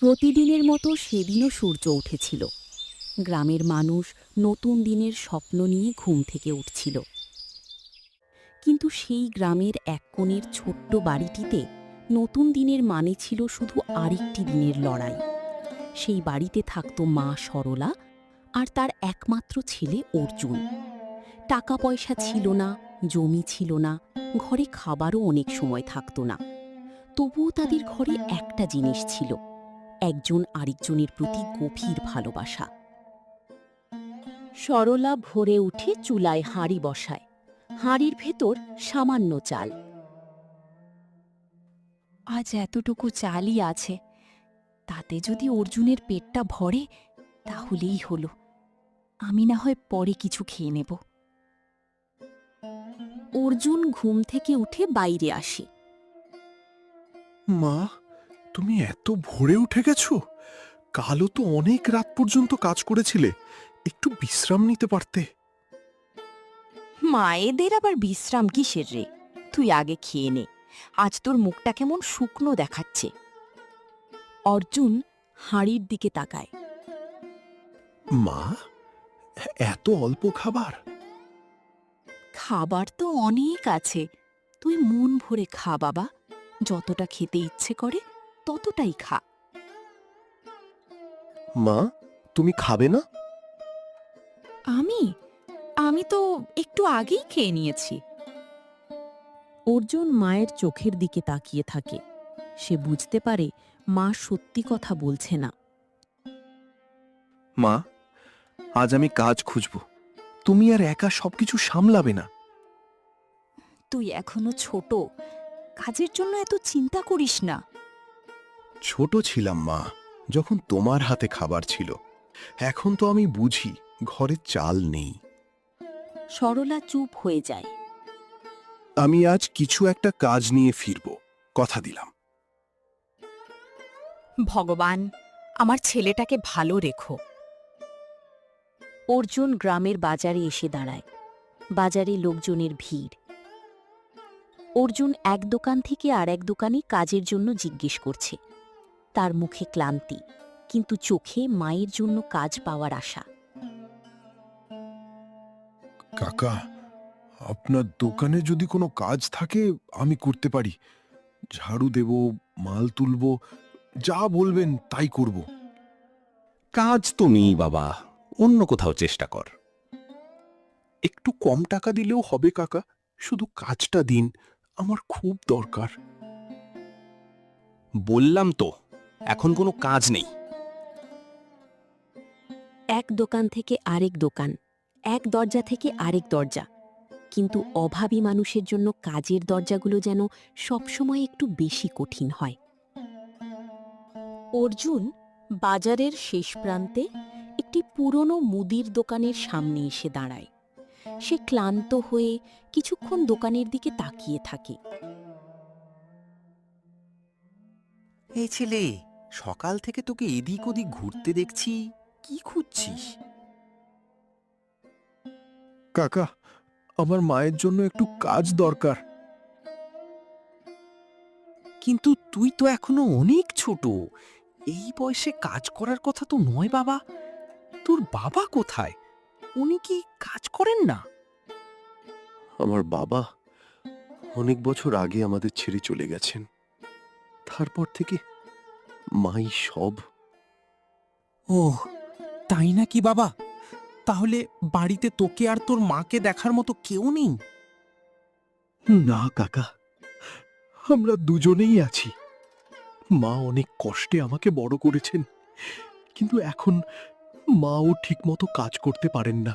প্রতিদিনের মতো সেদিনও সূর্য উঠেছিল। গ্রামের মানুষ নতুন দিনের স্বপ্ন নিয়ে ঘুম থেকে উঠছিল। কিন্তু সেই গ্রামের এক কোণের ছোট্ট বাড়িটিতে নতুন দিনের মানে ছিল শুধু আরেকটি দিনের লড়াই। সেই বাড়িতে থাকত মা সরলা আর তার একমাত্র ছেলে অর্জুন। টাকা পয়সা ছিল না, জমি ছিল না, ঘরে খাবারও অনেক সময় থাকত না। তবুও তাদের ঘরে একটা জিনিস ছিল, একজন আরেকজনের প্রতি গভীর ভালোবাসা। সরলা ভোরে উঠে চুলায় হাঁড়ি বসায়। হাঁড়ির ভেতর সামান্য চাল। আজ এতটুকু চালই আছে, তাতে যদি অর্জুনের পেটটা ভরে তাহলেই হলো। আমি না হয় পরে কিছু খেয়ে নেব। অর্জুন ঘুম থেকে উঠে বাইরে আসে। মা, তুমি এত ভোরে উঠে গেছো? কালও তো অনেক রাত পর্যন্ত কাজ করেছিলে, একটু বিশ্রাম নিতে পারতে। মায়েদের আবার বিশ্রাম কিসের রে? তুই আগে খেয়ে নে, আজ তোর মুখটা কেমন শুকনো দেখাচ্ছে। অর্জুন হাঁড়ির দিকে তাকায়। মা, এত অল্প খাবার? খাবার তো অনেক আছে, তুই মন ভরে খা বাবা। যতটা খেতে ইচ্ছে করে ততটাই খা। মা, তুমি খাবে না? আমি আমি তো একটু আগেই খেয়ে নিয়েছি। অর্জুন মায়ের চোখের দিকে তাকিয়ে থাকে। সে বুঝতে পারে মা সত্যি কথা বলছে না। মা, আজ আমি কাজ খুঁজব, তুমি আর একা সবকিছু সামলাবে না। তুই এখনো ছোট, কাজের জন্য এত চিন্তা করিস না। ছোট ছিলাম মা, যখন তোমার হাতে খাবার ছিল। এখন তো আমি বুঝি ঘরে চাল নেই। সরলা চুপ হয়ে যায়। আমি আজ কিছু একটা কাজ নিয়ে ফিরব, কথা দিলাম। ভগবান, আমার ছেলেটাকে ভালো রেখো। অর্জুন গ্রামের বাজারে এসে দাঁড়ায়। বাজারে লোকজনের ভিড়। অর্জুন এক দোকান থেকে আর এক দোকানে কাজের জন্য জিজ্ঞেস করছে। তার মুখে ক্লান্তি, কিন্তু চোখে মায়ের জন্য কাজ পাওয়ার আশা। কাকা, আপনার দোকানে যদি কোনো কাজ থাকে আমি করতে পারি। ঝাড়ু দেব, মাল তুলব, যা বলবেন তাই করব। কাজ তো নেই বাবা, অন্য কোথাও চেষ্টা কর। একটু কম টাকা দিলেও হবে কাকা, শুধু কাজটা দিন, আমার খুব দরকার। বললাম তো, এখন কোনো কাজ নেই। এক দোকান থেকে আরেক দোকান, এক দরজা থেকে আরেক দরজা, কিন্তু অভাবী মানুষের জন্য কাজের দরজাগুলো যেন সবসময় একটু বেশি কঠিন হয়। অর্জুন বাজারের শেষ প্রান্তে একটি পুরনো মুদির দোকানের সামনে এসে দাঁড়ায়। সে ক্লান্ত হয়ে কিছুক্ষণ দোকানের দিকে তাকিয়ে থাকে। এই ছেলে, সকাল থেকে তোকে এদিক ওদিক ঘুরতে দেখছি, কি খুঁজছিস? কাকা, আমার মায়ের জন্য একটু কাজ দরকার। কিন্তু তুই তো এখনো অনেক ছোট, এই বয়সে কাজ করার কথা তো নয় বাবা। তোর বাবা কোথায়? উনি কি কাজ করেন না? আমার বাবা অনেক বছর আগে আমাদের ছেড়ে চলে গেছেন। তারপর থেকে মাই সব। ওহ, তাই নাকি বাবা? তাহলে বাড়িতে তোকে আর তোর মাকে দেখার মতো কেউ নেই? না কাকা, আমরা দুজনেই আছি। মা অনেক কষ্টে আমাকে বড় করেছেন, কিন্তু এখন মাও ঠিকমতো কাজ করতে পারেন না।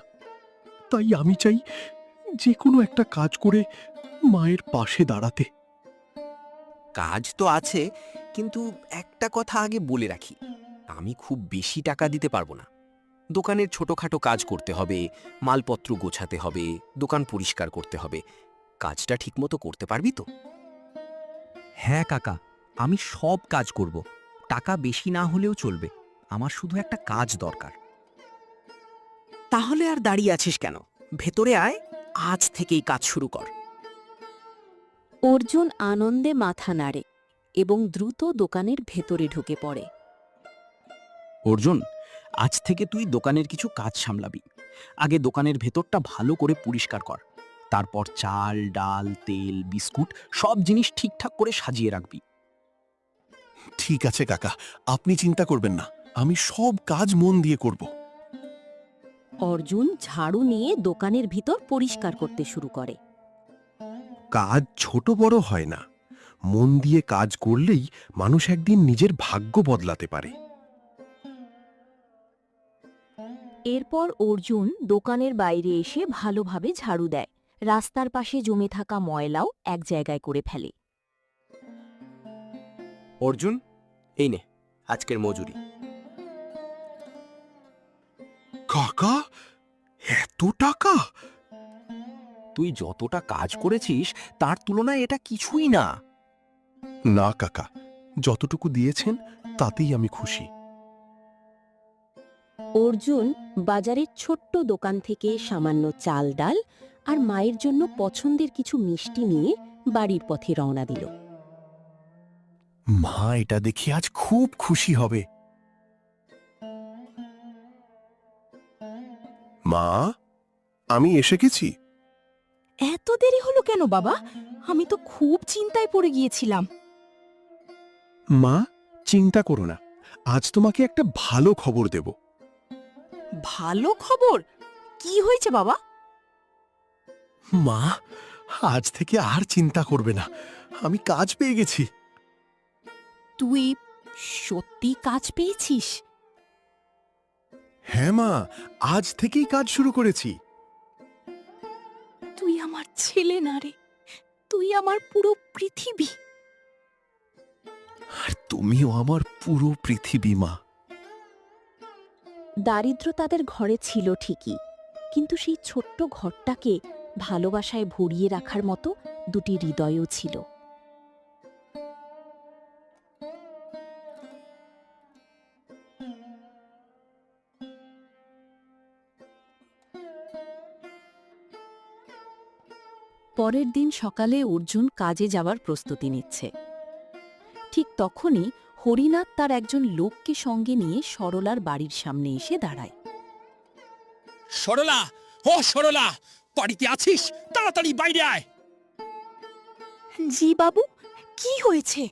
তাই আমি চাই যে কোনো একটা কাজ করে মায়ের পাশে দাঁড়াতে। কাজ তো আছে, কিন্তু একটা কথা আগে বলে রাখি, আমি খুব বেশি টাকা দিতে পারবো না। দোকানের ছোটখাটো কাজ করতে হবে, মালপত্র গোছাতে হবে, দোকান পরিষ্কার করতে হবে। কাজটা ঠিকমতো করতে পারবি তো? হ্যাঁ কাকা, আমি সব কাজ করব। টাকা বেশি না হলেও চলবে, আমার শুধু একটা কাজ দরকার। তাহলে আর দাঁড়িয়ে আছিস কেন? ভেতরে আয়, আজ থেকেই কাজ শুরু কর। অর্জুন আনন্দে মাথা নাড়ে এবং দ্রুত দোকানের ভেতরে ঢুকে পড়ে। অর্জুন, আজ থেকে তুই দোকানের কিছু কাজ সামলাবি। আগে দোকানের ভেতরটা ভালো করে পরিষ্কার কর, তারপর চাল, ডাল, তেল, বিস্কুট সব জিনিস ঠিকঠাক করে সাজিয়ে রাখবি। ঠিক আছে কাকা, আপনি চিন্তা করবেন না, আমি সব কাজ মন দিয়ে করব। অর্জুন ঝাড়ু নিয়ে দোকানের ভিতর পরিষ্কার করতে শুরু করে। কাজ ছোট বড় হয় না, মন দিয়ে কাজ করলেই মানুষ একদিন নিজের ভাগ্য বদলাতে পারে। এরপর অর্জুন দোকানের বাইরে এসে ভালোভাবে ঝাড়ু দেয়, রাস্তার পাশে জমে থাকা ময়লাও এক জায়গায় করে ফেলে। অর্জুন, এই নে আজকের মজুরি। কাকা, এত টাকা? তুই যতটা কাজ করেছিস তার তুলনায় এটা কিছুই না। না কাকা, যতটুকু দিয়েছেন তাতেই আমি খুশি। অর্জুন বাজারের ছোট্ট দোকান থেকে সামান্য চাল, ডাল আর মায়ের জন্য পছন্দের কিছু মিষ্টি নিয়ে বাড়ির পথে রওনা দিল। মা এটা দেখে আজ খুব খুশি হবে। মা, আমি এসে গেছি। এত দেরি হলো কেন বাবা? আমি তো খুব চিন্তায় পড়ে গিয়েছিলাম। মা, চিন্তা করো না, আজ তোমাকে একটা ভালো খবর দেব। ভালো খবর? কি হয়েছে বাবা? মা, আজ থেকে আর চিন্তা করবে না, আমি কাজ পেয়ে গেছি। তুই সত্যি কাজ পেয়েছিস? হ্যাঁ মা, আজ থেকেই কাজ শুরু করেছি। তুই আমার ছেলে না রে, তুই আমার পুরো পৃথিবী। আর তুমিও আমার পুরো পৃথিবী মা। দারিদ্র্য তাদের ঘরে ছিল ঠিকই, কিন্তু সেই ছোট্ট ঘরটাকে ভালোবাসায় ভরিয়ে রাখার মতো দুটি হৃদয়ও ছিল। পরের দিন সকালে অর্জুন কাজে যাওয়ার প্রস্তুতি নিচ্ছে। ঠিক তখনই হরিনাথ তার একজন লোককে সঙ্গে নিয়ে সরলার বাড়ির সামনে এসে দাঁড়ায়। সরলা, ও সরলা, বাড়িতে আছিস? তাড়াতাড়ি বাইরে আয়। জি বাবু, কি হয়েছে?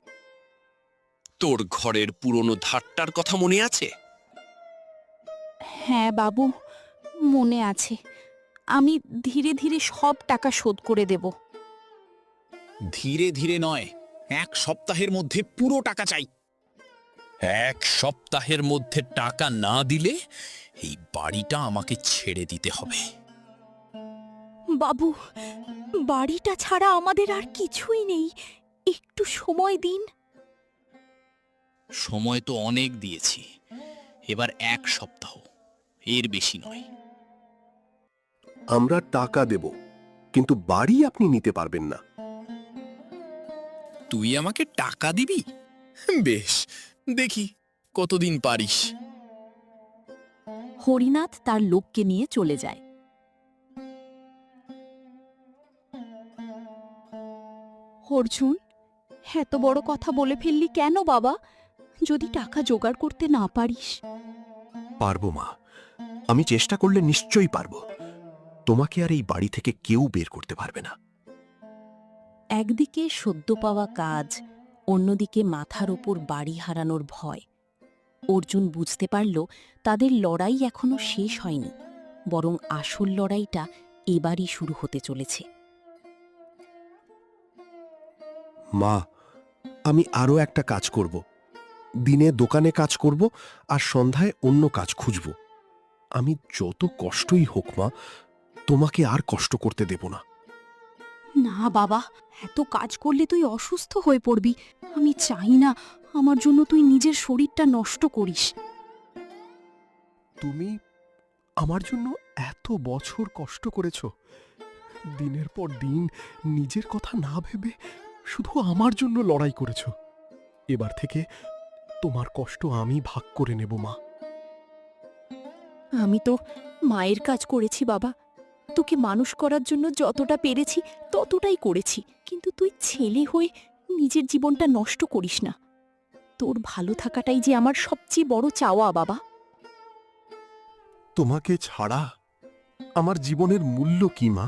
তোর ঘরের পুরনো ধারটার কথা মনে আছে? হ্যাঁ বাবু, মনে আছে। আমি ধীরে ধীরে সব টাকা শোধ করে দেব। ধীরে ধীরে নয়, 1 সপ্তাহের মধ্যে পুরো টাকা চাই। 1 সপ্তাহের মধ্যে টাকা না দিলে এই বাড়িটা আমাকে ছেড়ে দিতে হবে। বাবু, বাড়িটা ছাড়া আমাদের আর কিছুই নেই, একটু সময় দিন। সময় তো অনেক দিয়েছি, এবার 1 সপ্তাহ, এর বেশি নয়। আমরা টাকা দেব, কিন্তু বাড়ি আপনি নিতে পারবেন না। তুই আমাকে টাকা দিবি? বেশ, দেখি কতদিন পারিস। হরিনাথ তার লোককে নিয়ে চলে যায়। অর্জুন, এত বড় কথা বলে ফেললি কেন বাবা? যদি টাকা জোগাড় করতে না পারিস? পারবো মা, আমি চেষ্টা করলে নিশ্চয়ই পারবো। তোমাকে আর এই বাড়ি থেকে কেউ বের করতে পারবে না। একদিকে সদ্য পাওয়া কাজ, অন্যদিকে মাথার ওপর বাড়ি হারানোর ভয়। অর্জুন বুঝতে পারল তাদের লড়াই এখনো শেষ হয়নি, বরং আসল লড়াইটা এবারই শুরু হতে চলেছে। মা, আমি আরো একটা কাজ করব। দিনে দোকানে কাজ করব আর সন্ধ্যায় অন্য কাজ খুঁজব। আমি যত কষ্টই হোক মা, তোমাকে আর কষ্ট করতে দেব না। না বাবা, এত কাজ করলে তুই অসুস্থ হয়ে পড়বি। আমি চাই না আমার জন্য তুই নিজের শরীরটা নষ্ট করিস। তুমি আমার জন্য এত বছর কষ্ট করেছ, দিনের পর দিন নিজের কথা না ভেবে শুধু আমার জন্য লড়াই করেছ। এবার থেকে তোমার কষ্ট আমি ভাগ করে নেব মা। আমি তো মায়ের কাজ করেছি বাবা, তোকে মানুষ করার জন্য যতটা পেরেছি ততটাই করেছি, কিন্তু তুই ছেলে হয়ে নিজের জীবনটা নষ্ট করিস না। তোর ভালো থাকাটাই যে আমার সবচেয়ে বড় চাওয়া বাবা। তোমাকে ছাড়া আমার জীবনের মূল্য কি মা?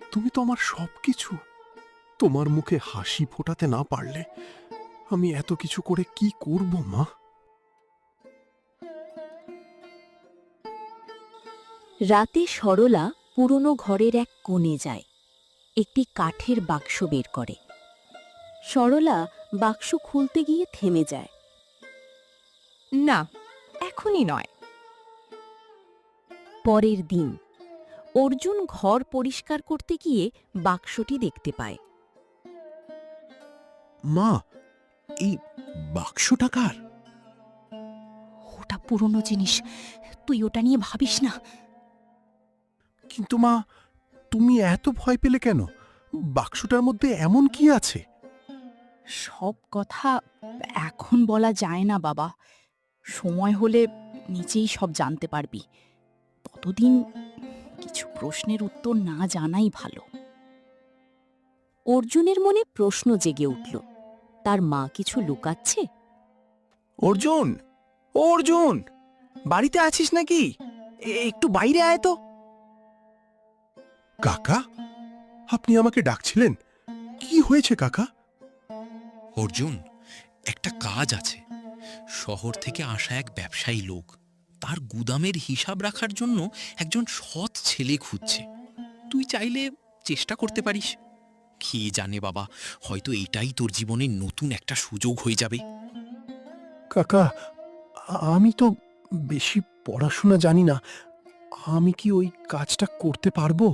তুমি তো আমার সবকিছু। তোমার মুখে হাসি ফোটাতে না পারলে আমি এত কিছু করে কি করব মা? রাতে সরলা পুরনো ঘরের এক কোণে যায়, একটি কাঠের বাক্স বের করে। সরলা বাক্স খুলতে গিয়ে থেমে যায়। না, এখনই নয়। পরের দিন অর্জুন ঘর পরিষ্কার করতে গিয়ে বাক্সটি দেখতে পায়। মা, এই বাক্সটা কার? ওটা পুরনো জিনিস, তুই ওটা নিয়ে ভাবিস না। কিন্তু মা, তুমি এত ভয় পেলে কেন? বাক্সটার মধ্যে এমন কি আছে? সব কথা এখন বলা যায় না বাবা, সময় হলে নিজেই সব জানতে পারবি। ততদিন কিছু প্রশ্নের উত্তর না জানাই ভালো। অর্জুনের মনে প্রশ্ন জেগে উঠল, তার মা কিছু লুকাচ্ছে? অর্জুন, ও অর্জুন, বাড়িতে আছিস নাকি? একটু বাইরে আয় তো। কাকা, আপনি আমাকে ডাকছিলেন? কি হয়েছে কাকা? অর্জুন, একটা কাজ আছে। শহর থেকে আসা এক ব্যবসায়ী লোক তার গুদামের হিসাব রাখার জন্য একজন সৎ ছেলে খুঁজছে। তুই চাইলে চেষ্টা করতে পারিস। কে জানে বাবা, হয়তো এটাই তোর জীবনের নতুন একটা সুযোগ হয়ে যাবে। কাকা, আমি তো বেশি পড়াশোনা জানি না। আমি কি ওই কাজটা করতে পারবো?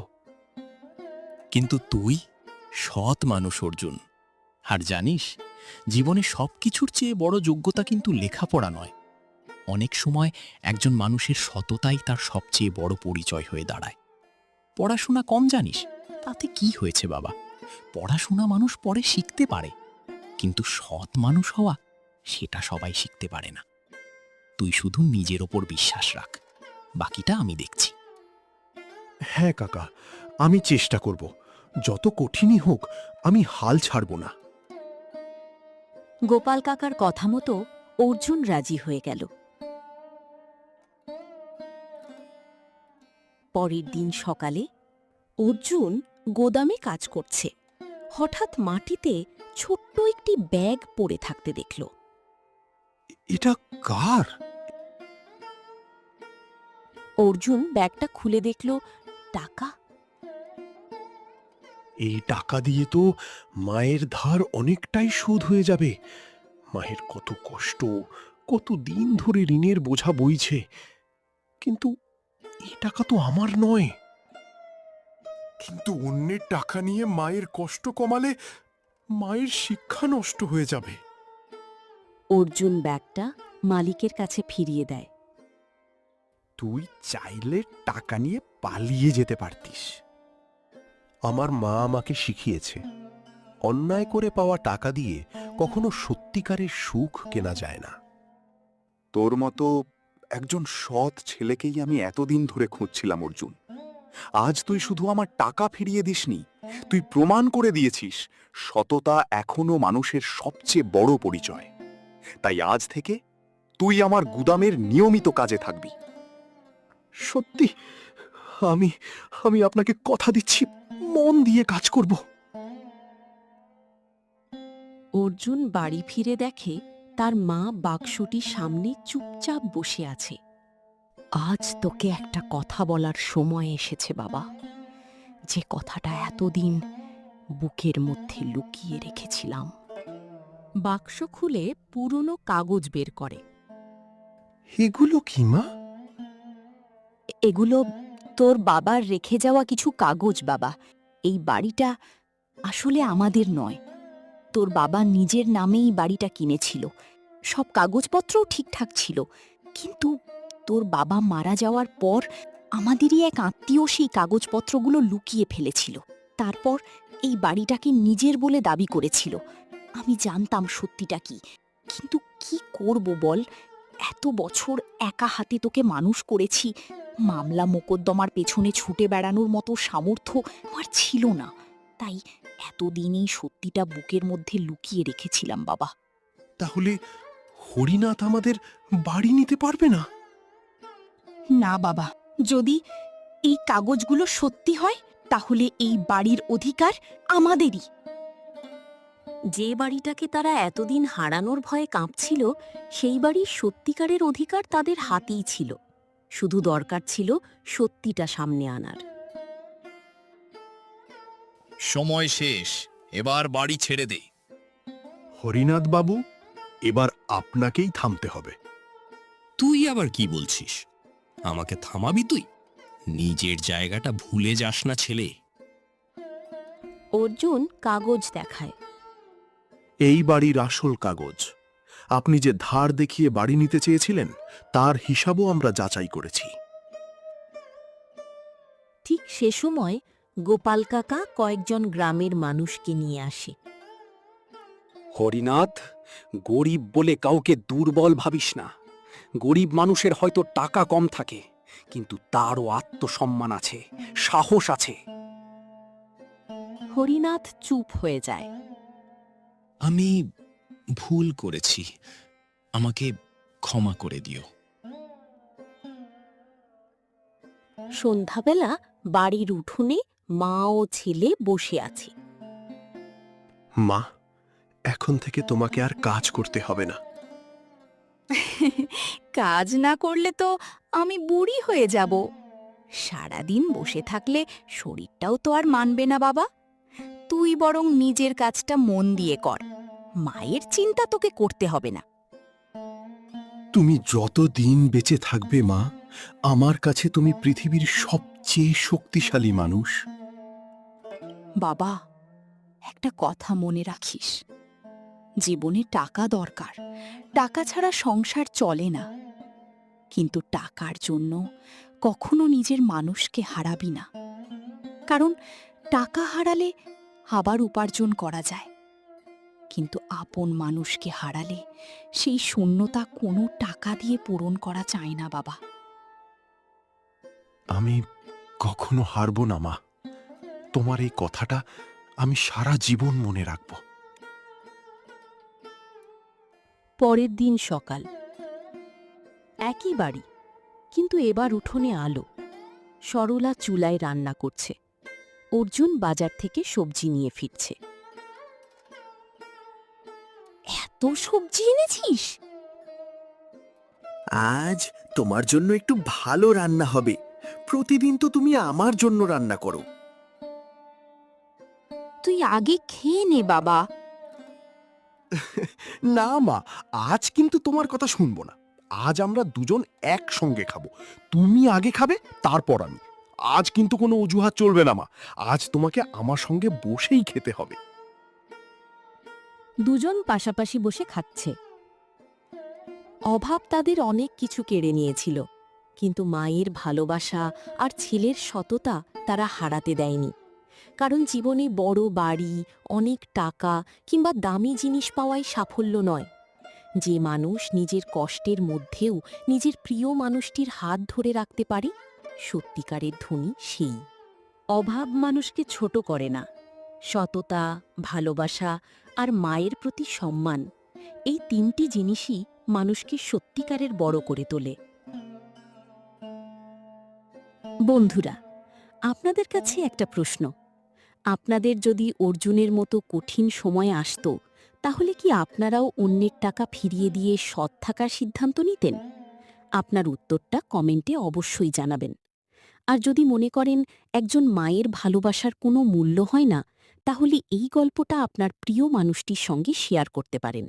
কিন্তু তুই সৎ মানুষ অর্জুন। আর জানিস, জীবনে সবকিছুর চেয়ে বড় যোগ্যতা কিন্তু লেখাপড়া নয়। অনেক সময় একজন মানুষের সততাই তার সবচেয়ে বড় পরিচয় হয়ে দাঁড়ায়। পড়াশোনা কম জানিস, তাতে কি হয়েছে বাবা? পড়াশোনা মানুষ পরে শিখতে পারে, কিন্তু সৎ মানুষ হওয়া সেটা সবাই শিখতে পারে না। তুই শুধু নিজের ওপর বিশ্বাস রাখ, বাকিটা আমি দেখছি। হ্যাঁ কাকা, আমি চেষ্টা করব। যত কঠিনই হোক, আমি হাল ছাড়ব না। গোপাল কাকার কথা মতো অর্জুন রাজি হয়ে গেল। পরের দিন সকালে অর্জুন গোদামে কাজ করছে। হঠাৎ মাটিতে ছোট্ট একটি ব্যাগ পড়ে থাকতে দেখল। এটা কার? অর্জুন ব্যাগটা খুলে দেখল টাকা। এই টাকা দিয়ে তো মায়ের ধার অনেকটাই শোধ হয়ে যাবে। মায়ের কত কষ্ট, কত দিন ধরে ঋণের বোঝা বইছে। কিন্তু এই টাকা তো আমার নয়। কিন্তু অন্যের টাকা নিয়ে মায়ের কষ্ট কমালে মায়ের শিক্ষা নষ্ট হয়ে যাবে। অর্জুন ব্যাগটা মালিকের কাছে ফিরিয়ে দেয়। তুই চাইলে টাকা নিয়ে পালিয়ে যেতে পারতিস। আমার মা আমাকে শিখিয়েছে, অন্যায় করে পাওয়া টাকা দিয়ে কখনো সত্যিকারের সুখ কেনা যায় না। তোর মতো একজন সৎ ছেলেকেই আমি এতদিন ধরে খুঁজছিলাম অর্জুন। আজ তুই শুধু আমার টাকা ফিরিয়ে দিসনি, তুই প্রমাণ করে দিয়েছিস সততা এখনো মানুষের সবচেয়ে বড় পরিচয়। তাই আজ থেকে তুই আমার গুদামের নিয়মিত কাজে থাকবি। সত্যি, আমি আমি আপনাকে কথা দিচ্ছি, মন দিয়ে কাজ করব। অর্জুন বাড়ি ফিরে দেখে তার মা বাক্সটির সামনে চুপচাপ বসে আছে। আজ তোকে একটা কথা বলার সময় এসেছে বাবা, যে কথাটা এতদিন বুকের মধ্যে লুকিয়ে রেখেছিলাম। বাক্স খুলে পুরনো কাগজ বের করে। এগুলো কি মা? এগুলো তোর বাবার রেখে যাওয়া কিছু কাগজ বাবা। এই বাড়িটা আসলে আমাদের নয়, তোর বাবা নিজের নামেই বাড়িটা কিনেছিল। সব কাগজপত্রও ঠিকঠাক ছিল, কিন্তু তোর বাবা মারা যাওয়ার পর আমাদেরই এক আত্মীয় সেই কাগজপত্রগুলো লুকিয়ে ফেলেছিল। তারপর এই বাড়িটাকে নিজের বলে দাবি করেছিল। আমি জানতাম সত্যিটা কি, কিন্তু কি করব বল? এত বছর একা হাতে তোকে মানুষ করেছি, মামলা মোকদ্দমার পেছনে ছুটে বেড়ানোর মতো সামর্থ্য আমার ছিল না। তাই এতদিন এই সত্যিটা বুকের মধ্যে লুকিয়ে রেখেছিলাম বাবা। তাহলে হরিনাথ আমাদের বাড়ি নিতে পারবে না? না বাবা, যদি এই কাগজগুলো সত্যি হয় তাহলে এই বাড়ির অধিকার আমাদেরই। যে বাড়িটাকে তারা এতদিন হারানোর ভয়ে কাঁপছিল, সেই বাড়ির সত্যিকারের অধিকার তাদের হাতেই ছিল। শুধু দরকার ছিল সত্যিটা সামনে আনার। সময় শেষ, এবার বাড়ি ছেড়ে দে। হরিনাথ বাবু, এবার আপনাকেই থামতে হবে। তুই আবার কি বলছিস? আমাকে থামাবি তুই? নিজের জায়গাটা ভুলে যাস না ছেলে। অর্জুন কাগজ দেখায়। এই বাড়ির আসল কাগজ। আপনি যে ধার দেখিয়ে বাড়ি নিতে চেয়েছিলেন, তার হিসাবও আমরা যাচাই করেছি। ঠিক সে সময় গোপাল কাকা কয়েকজন গ্রামের মানুষকে নিয়ে আসে। হরিনাথ, গরিব বলে কাউকে দুর্বল ভাবিস না। গরিব মানুষের হয়তো টাকা কম থাকে, কিন্তু তারও আত্মসম্মান আছে, সাহস আছে। হরিনাথ চুপ হয়ে যায়। আমি ভুল করেছি, আমাকে ক্ষমা করে দিও। সন্ধ্যাবেলা বাড়ির উঠোনে মা ও ছেলে বসে আছে। মা, এখন থেকে তোমাকে আর কাজ করতে হবে না। কাজ না করলে তো আমি বুড়ি হয়ে যাব। সারাদিন বসে থাকলে শরীরটাও তো আর মানবে না বাবা। তুই বরং নিজের কাজটা মন দিয়ে কর, মায়ের চিন্তা তোকে করতে হবে না। তুমি যত দিন বেঁচে থাকবে মা, আমার কাছে তুমি পৃথিবীর সবচেয়ে শক্তিশালী মানুষ। বাবা, একটা কথা মনে রাখিস, জীবনে টাকা দরকার, টাকা ছাড়া সংসার চলে না। কিন্তু টাকার জন্য কখনো নিজের মানুষকে হারাবি না, কারণ টাকা হারালে আবার উপার্জন করা যায়, কিন্তু আপন মানুষকে হারালে সেই শূন্যতা কোনো টাকা দিয়ে পূরণ করা যায় না বাবা। আমি কখনো হারব না মা। তোমার এই কথাটা আমি সারা জীবন মনে রাখব। পরের দিন সকাল। একই বাড়ি, কিন্তু এবার উঠোনে আলো। সরলা চুলায় রান্না করছে। অর্জুন বাজার থেকে সবজি নিয়ে ফিরছে। এত সবজি এনেছিস? আজ তোমার জন্য একটু ভালো রান্না হবে। প্রতিদিন তো তুমি আমার জন্য রান্না করো। তুই আগে খেয়ে নে বাবা। না মা, আজ কিন্তু তোমার কথা শুনবো না। আজ আমরা দুজন একসঙ্গে খাবো। তুমি আগে খাবে, তারপর আমি। আজ কিন্তু কোনো অজুহাত চলবে না মা। আজ তোমাকে আমার সঙ্গে বসেই খেতে হবে। দুজন পাশাপাশি বসে খাচ্ছে। অভাব তাদের অনেক কিছু কেড়ে নিয়েছিল, কিন্তু মায়ের ভালোবাসা আর ছেলের সততা তারা হারাতে দেয়নি। কারণ জীবনে বড় বাড়ি, অনেক টাকা কিংবা দামি জিনিস পাওয়াই সাফল্য নয়। যে মানুষ নিজের কষ্টের মধ্যেও নিজের প্রিয় মানুষটির হাত ধরে রাখতে পারে, সত্যিকারের ধনী সেই। অভাব মানুষকে ছোট করে না। সততা, ভালোবাসা আর মায়ের প্রতি সম্মান, এই তিনটি জিনিসই মানুষকে সত্যিকারের বড় করে তোলে। বন্ধুরা, আপনাদের কাছে একটা প্রশ্ন। আপনাদের যদি অর্জুনের মতো কঠিন সময় আসতো, তাহলে কি আপনারাও অন্যের টাকা ফিরিয়ে দিয়ে সৎ থাকার সিদ্ধান্ত নিতেন? আপনার উত্তরটা কমেন্টে অবশ্যই জানাবেন। আর যদি মনে করেন একজন মায়ের ভালোবাসার কোনো মূল্য হয় না, তাহলে এই গল্পটা আপনার প্রিয় মানুষটির সঙ্গে শেয়ার করতে পারেন।